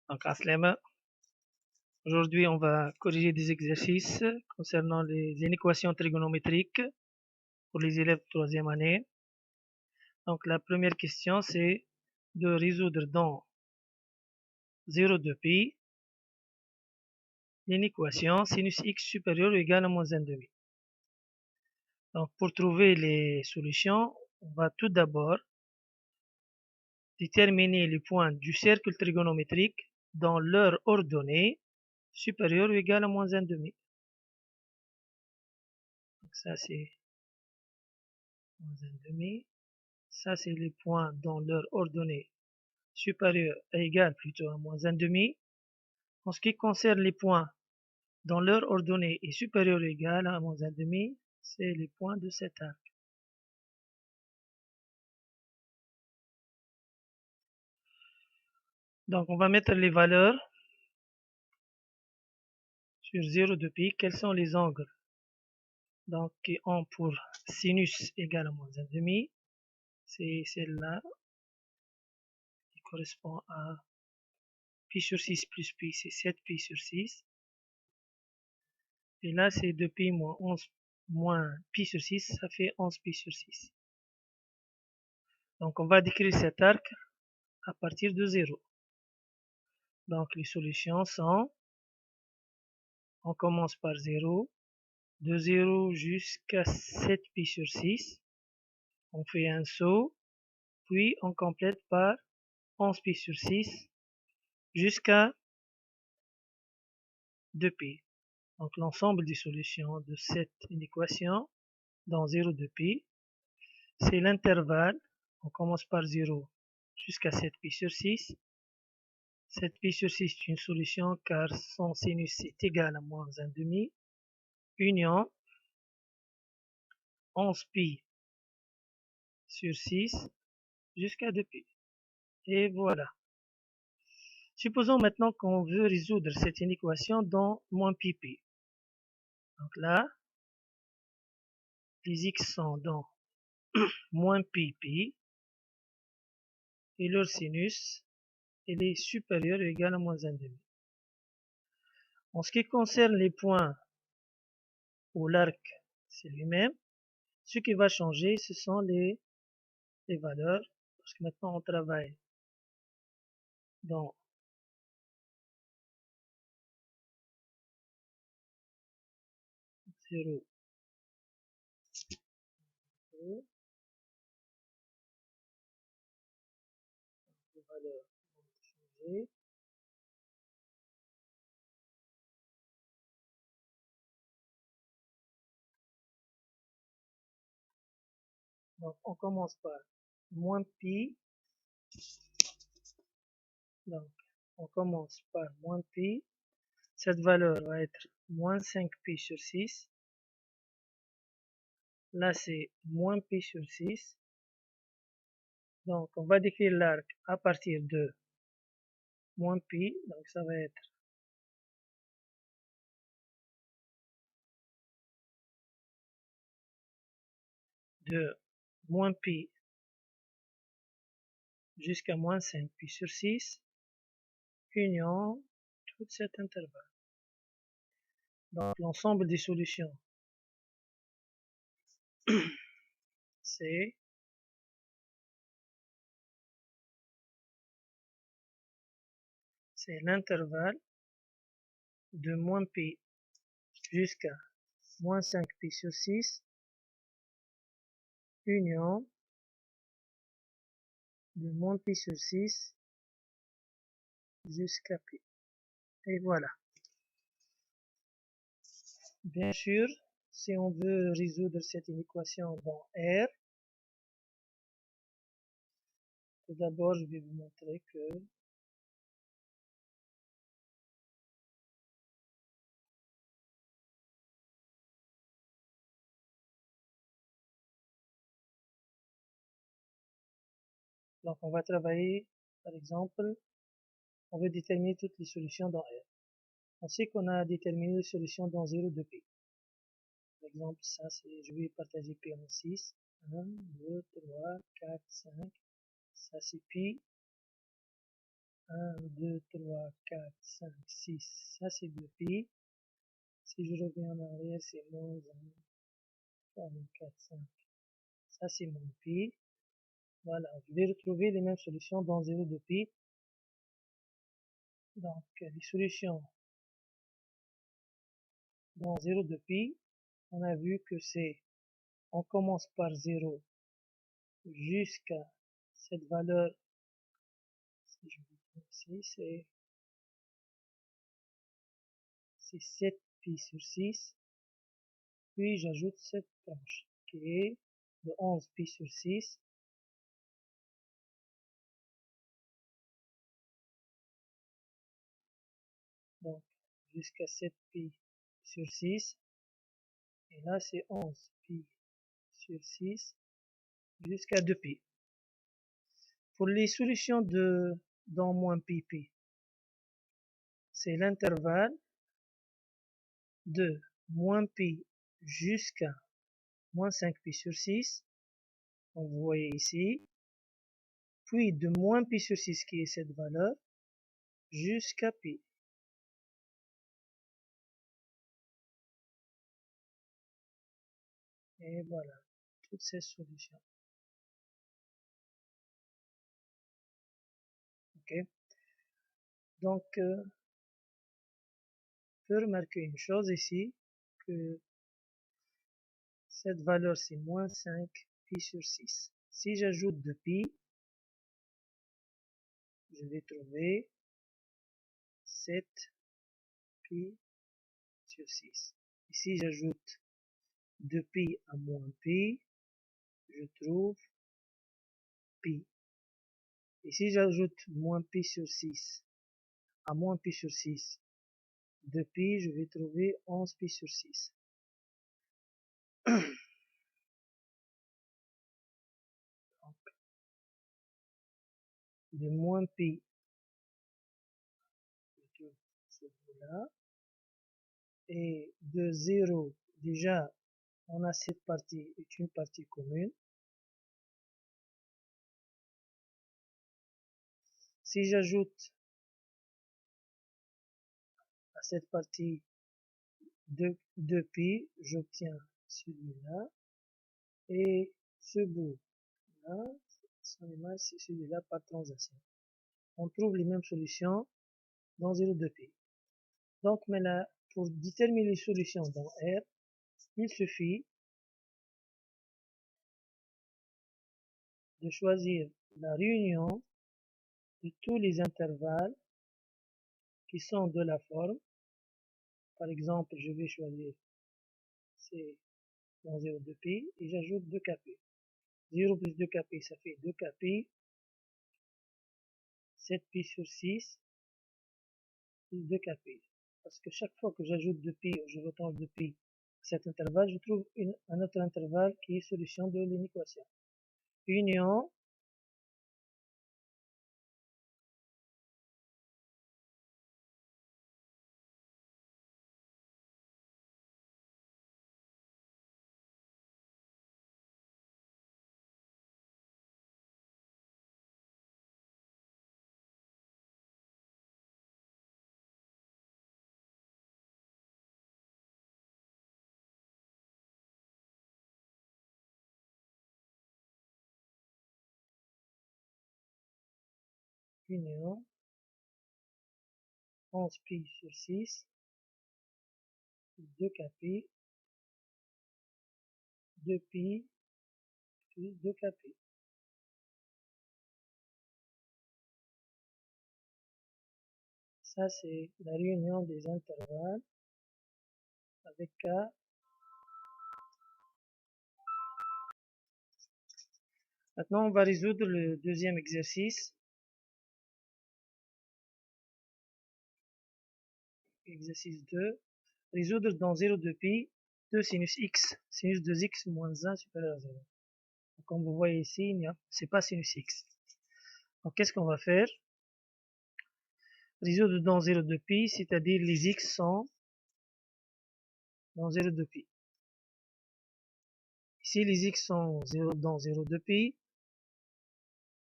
Donc, Aslema, aujourd'hui, on va corriger des exercices concernant les inéquations trigonométriques pour les élèves de troisième année. Donc, la première question, c'est de résoudre dans 0,2π l'inéquation sinus x supérieur ou égal à moins 1/2. Donc, pour trouver les solutions, on va tout d'abord déterminer les points du cercle trigonométrique dans leur ordonnée supérieure ou égale à moins 1/2. Donc ça c'est moins 1/2. Ça c'est les points dans leur ordonnée supérieure et égale plutôt à moins 1/2. En ce qui concerne les points dans leur ordonnée est supérieure ou égale à moins 1/2, c'est les points de cet arc. Donc on va mettre les valeurs sur 0,2π. Quels sont les angles donc qui ont pour sinus égal à moins 1/2? C'est celle-là qui correspond à pi sur 6 plus pi, c'est 7π sur 6. Et là, c'est 2π moins 11 moins pi sur 6, ça fait 11π sur 6. Donc, on va décrire cet arc à partir de 0. Donc, les solutions sont, on commence par 0, de 0 jusqu'à 7π sur 6. On fait un saut, puis on complète par 11π sur 6 jusqu'à 2π. Donc, l'ensemble des solutions de cette inéquation dans 0,2π, c'est l'intervalle. On commence par 0 jusqu'à 7π sur 6. 7π sur 6 est une solution car son sinus est égal à moins 1/2. Union 11π sur 6 jusqu'à 2π. Et voilà. Supposons maintenant qu'on veut résoudre cette inéquation dans moins pp. Donc là, les x sont dans moins pp et leur sinus il est supérieur ou égal à moins 1/2. En ce qui concerne les points où l'arc c'est lui-même, ce qui va changer, ce sont les valeurs, parce que maintenant on travaille dans zéro, les valeurs vont changer. Donc on commence par moins pi. Donc on commence par moins pi. Cette valeur va être moins 5π sur 6. Là c'est moins pi sur 6. Donc on va décrire l'arc à partir de moins pi. Donc ça va être de moins pi jusqu'à moins 5π sur 6, union tout cet intervalle. Donc l'ensemble des solutions, c'est l'intervalle de moins pi jusqu'à moins 5π sur 6, union de moins pi sur 6 jusqu'à pi. Et voilà. Bien sûr, si on veut résoudre cette équation dans R, tout d'abord je vais vous montrer que donc on va travailler, par exemple, on veut déterminer toutes les solutions dans R. On sait qu'on a déterminé les solutions dans 0,2π. Par exemple, ça c'est, je vais partager P en 6. 1, 2, 3, 4, 5. Ça c'est pi. 1, 2, 3, 4, 5, 6. Ça, c'est 2pi. Si je reviens en arrière, c'est moins 1, 3, 4, 5. Ça, c'est moins pi. Voilà, je vais retrouver les mêmes solutions dans 0, 2pi. Donc, les solutions dans 0, 2pi, on a vu que c'est, on commence par 0 jusqu'à cette valeur, si je vais ici, c'est 7pi sur 6, puis j'ajoute cette branche qui est de 11pi sur 6, donc jusqu'à 7pi sur 6, et là c'est 11pi sur 6 jusqu'à 2pi. Pour les solutions dans moins pi, c'est l'intervalle de moins pi jusqu'à moins 5pi sur 6, donc vous voyez ici, puis de moins pi sur 6 qui est cette valeur, jusqu'à pi. Et voilà, toutes ces solutions. Ok. Donc, on peut remarquer une chose ici, que cette valeur c'est moins 5 pi sur 6. Si j'ajoute 2pi, je vais trouver 7 pi sur 6. Ici j'ajoute 2pi à moins pi, je trouve pi. Et si j'ajoute moins pi sur 6 à moins pi sur 6, 2pi, je vais trouver 11 pi sur 6. Donc, de moins pi, je trouve ce bout-là. Et de 0, déjà, on a cette partie est une partie commune. Si j'ajoute à cette partie 2pi, j'obtiens celui-là. Et ce bout-là, son image, c'est celui-là par transaction. On trouve les mêmes solutions dans 0,2pi. Donc maintenant, pour déterminer les solutions dans R, il suffit de choisir la réunion de tous les intervalles qui sont de la forme. Par exemple, je vais choisir c'est dans 0,2pi et j'ajoute 2kp. 0 plus 2kp, ça fait 2kp. 7pi sur 6 plus 2kp. Parce que chaque fois que j'ajoute 2pi ou je retends 2pi à cet intervalle, je trouve un autre intervalle qui est solution de l'inéquation. Union union 11pi sur 6 plus 2kp 2pi plus 2kp. Ça c'est la réunion des intervalles avec k. Maintenant on va résoudre le deuxième exercice. Exercice 2. Résoudre dans 0,2pi 2 sinus x, sinus 2x moins 1 supérieur à 0. Donc, comme vous voyez ici, c'est pas sinus x. Donc qu'est-ce qu'on va faire? Résoudre dans 0,2pi, c'est-à-dire les x sont dans 0,2pi. Ici, les x sont dans 0,2pi.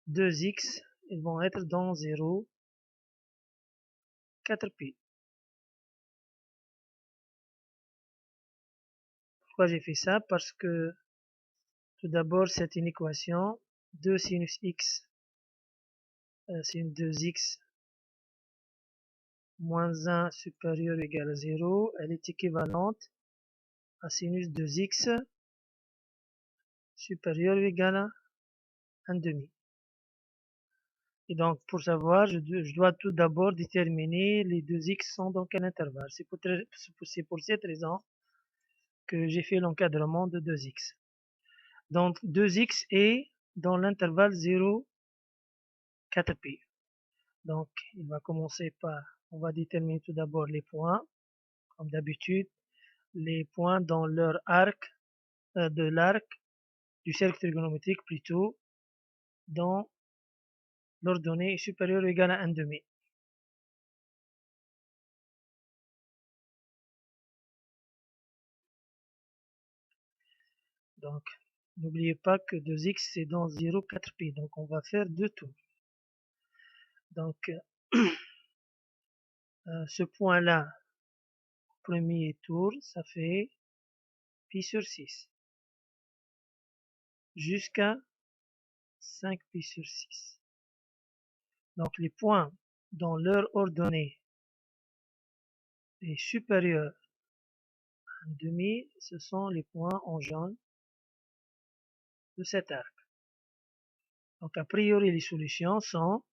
2x, ils vont être dans 0,2pi. 4pi. Pourquoi j'ai fait ça? Parce que tout d'abord, c'est une équation 2 sinus x, sinus 2x moins 1 supérieur ou égal à 0, elle est équivalente à sinus 2x supérieur ou égal à 1 demi. Et donc, pour savoir, je dois tout d'abord déterminer les 2x sont dans quel intervalle. C'est pour cette raison que j'ai fait l'encadrement de 2x. Donc, 2x est dans l'intervalle 0, 4pi. Donc, il va commencer par, on va déterminer tout d'abord les points, comme d'habitude, les points dans leur arc, de l'arc, du cercle trigonométrique plutôt, dont l'ordonnée est supérieure ou égale à 1 demi. Donc, n'oubliez pas que 2x c'est dans 0, 4pi. Donc, on va faire 2 tours. Donc, ce point-là, premier tour, ça fait pi sur 6. Jusqu'à 5 pi sur 6. Donc, les points dont leur ordonnée est supérieure à 1 demi, ce sont les points en jaune de cet arc. Donc, a priori, les solutions sont,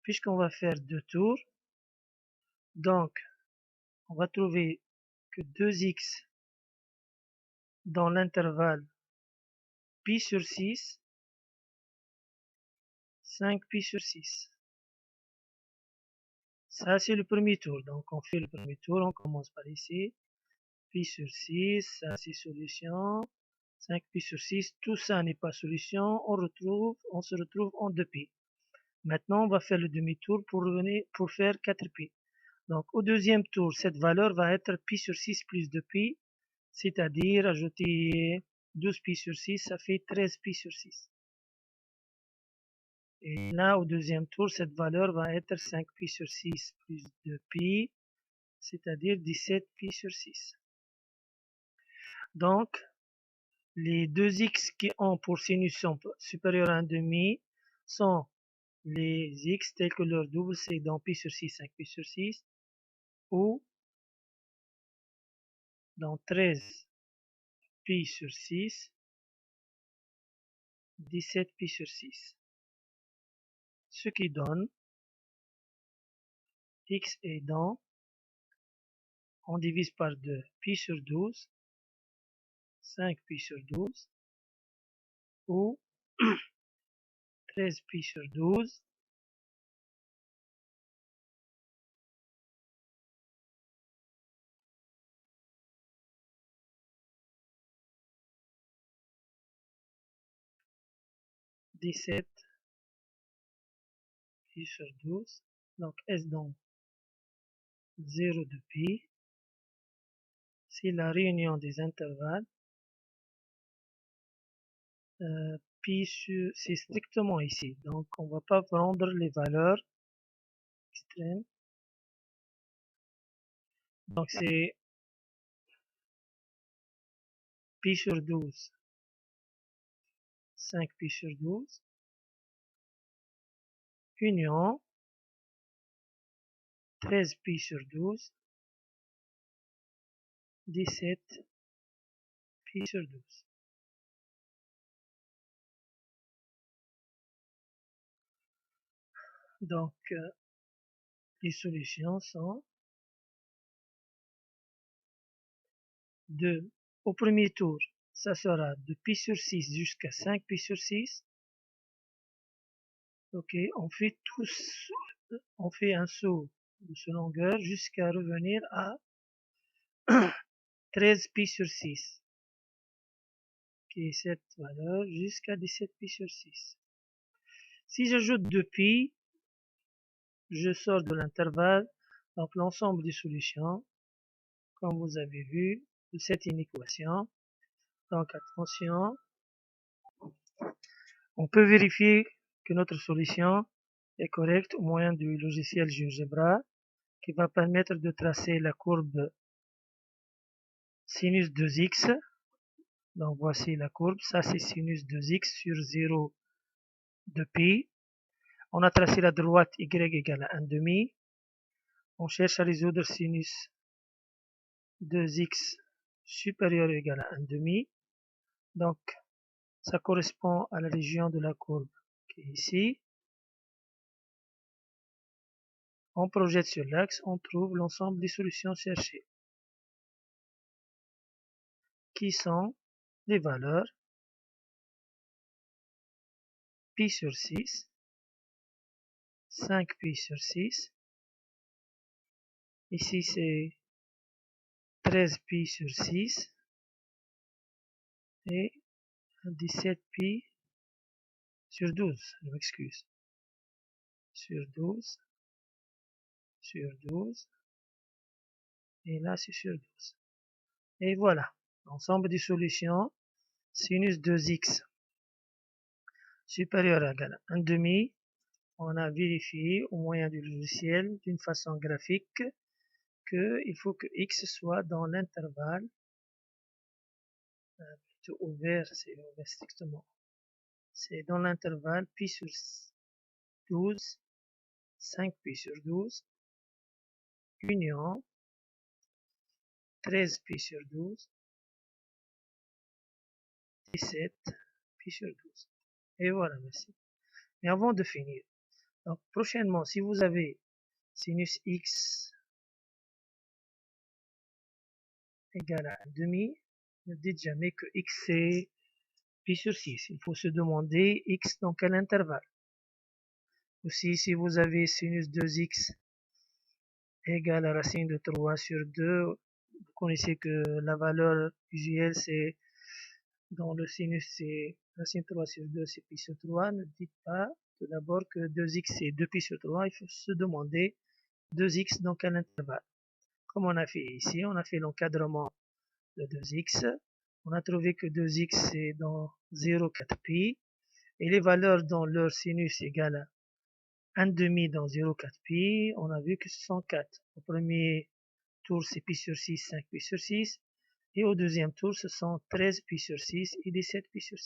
puisqu'on va faire 2 tours, donc, on va trouver que 2x dans l'intervalle pi sur 6, 5 pi sur 6. Ça, c'est le premier tour. Donc, on fait le premier tour. On commence par ici. Pi sur 6, ça, c'est solution. 5 pi sur 6, tout ça n'est pas solution. On se retrouve en 2pi. Maintenant, on va faire le demi-tour pour faire 4pi. Donc, au deuxième tour, cette valeur va être pi sur 6 plus 2pi. C'est-à-dire, ajouter 12 pi sur 6, ça fait 13 pi sur 6. Et là, au deuxième tour, cette valeur va être 5 pi sur 6 plus 2 pi, c'est-à-dire 17 pi sur 6. Donc, les deux x qui ont pour sinus supérieur à 1 demi sont les x tels que leur double, c'est dans pi sur 6, 5 pi sur 6, ou dans 13 pi sur 6, 17 pi sur 6. Ce qui donne x est dans, on divise par 2, pi sur 12, 5 pi sur 12, ou 13 pi sur 12, « 17 pi sur 12, donc S dans 0 de pi, c'est la réunion des intervalles. Pi c'est strictement ici, donc on ne va pas prendre les valeurs extrêmes. Donc c'est pi sur 12, 5 pi sur 12, union 13 pi sur 12, 17 pi sur 12. Donc les solutions sont de, au premier tour, ça sera de pi sur 6 jusqu'à 5 pi sur 6. Ok, on fait un saut de ce longueur jusqu'à revenir à 13 pi sur 6, qui est cette valeur, jusqu'à 17 pi sur 6. Si j'ajoute 2 pi, je sors de l'intervalle, donc l'ensemble des solutions, comme vous avez vu, de cette inéquation. Donc attention, on peut vérifier que notre solution est correcte au moyen du logiciel GeoGebra qui va permettre de tracer la courbe sinus 2x. Donc voici la courbe, ça c'est sinus 2x sur 0 de pi. On a tracé la droite y égale à 1,5. On cherche à résoudre sinus 2x supérieur ou égal à 1,5. Donc ça correspond à la région de la courbe qui est ici. On projette sur l'axe, on trouve l'ensemble des solutions cherchées, qui sont les valeurs pi sur 6, 5 pi sur 6, ici c'est 13 pi sur 6 et 17 pi sur 12, je m'excuse, sur 12, sur 12, et là c'est sur 12. Et voilà, l'ensemble des solutions, sinus 2x supérieur à égal à 1,5, on a vérifié au moyen du logiciel d'une façon graphique qu'il faut que x soit dans l'intervalle, plutôt ouvert, c'est ouvert strictement, c'est dans l'intervalle pi sur 12, 5 pi sur 12, union 13 pi sur 12, 17 pi sur 12. Et voilà, merci. Mais avant de finir, donc prochainement, si vous avez sinus x égale à 1,5, ne dites jamais que x c'est pi sur 6. Il faut se demander x dans quel intervalle. Aussi, si vous avez sinus 2x égale à racine de 3 sur 2, vous connaissez que la valeur usuelle c'est dans le sinus c'est racine 3 sur 2 c'est pi sur 3. Ne dites pas tout d'abord que 2x c'est 2 pi sur 3. Il faut se demander 2x dans quel intervalle. Comme on a fait ici, on a fait l'encadrement de 2x. On a trouvé que 2x c'est dans 0,4 pi. Et les valeurs dans leur sinus égale à 1,5 dans 0,4 pi. On a vu que ce sont 4. Au premier tour, c'est pi sur 6, 5 pi sur 6. Et au deuxième tour, ce sont 13 pi sur 6 et 17 pi sur 6.